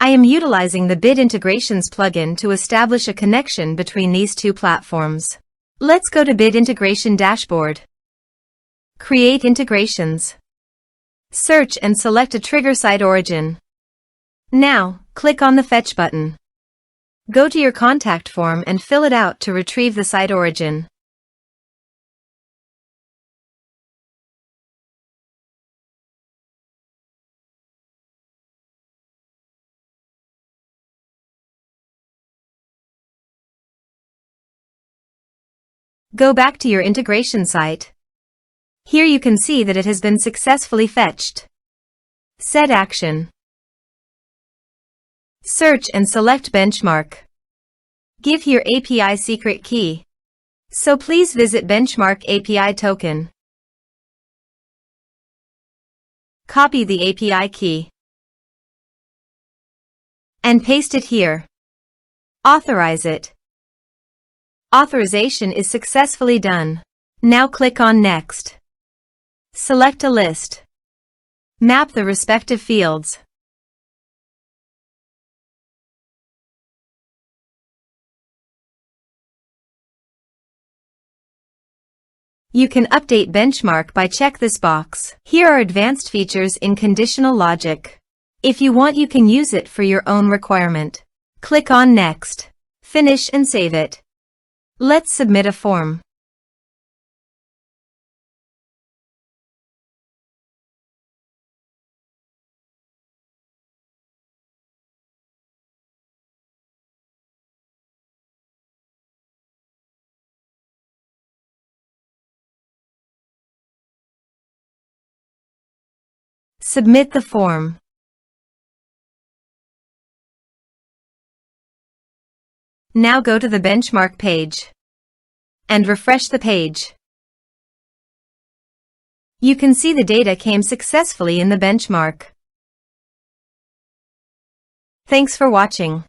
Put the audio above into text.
I am utilizing the Bid Integrations plugin to establish a connection between these two platforms. Let's go to Bid Integration Dashboard. Create integrations. Search and select a trigger SiteOrigin. Now, click on the Fetch button. Go to your contact form and fill it out to retrieve the SiteOrigin. Go back to your integration site. Here you can see that it has been successfully fetched. Set action. Search and select benchmark. Give here API secret key. So please visit benchmark API token. Copy the API key and paste it here. Authorize it. Authorization is successfully done. Now click on Next. Select a list. Map the respective fields. You can update benchmark by check this box. Here are advanced features in conditional logic. If you want, you can use it for your own requirement. Click on Next. Finish and save it. Let's submit a form. Submit the form. Now go to the benchmark page and refresh the page. You can see the data came successfully in the benchmark. Thanks for watching.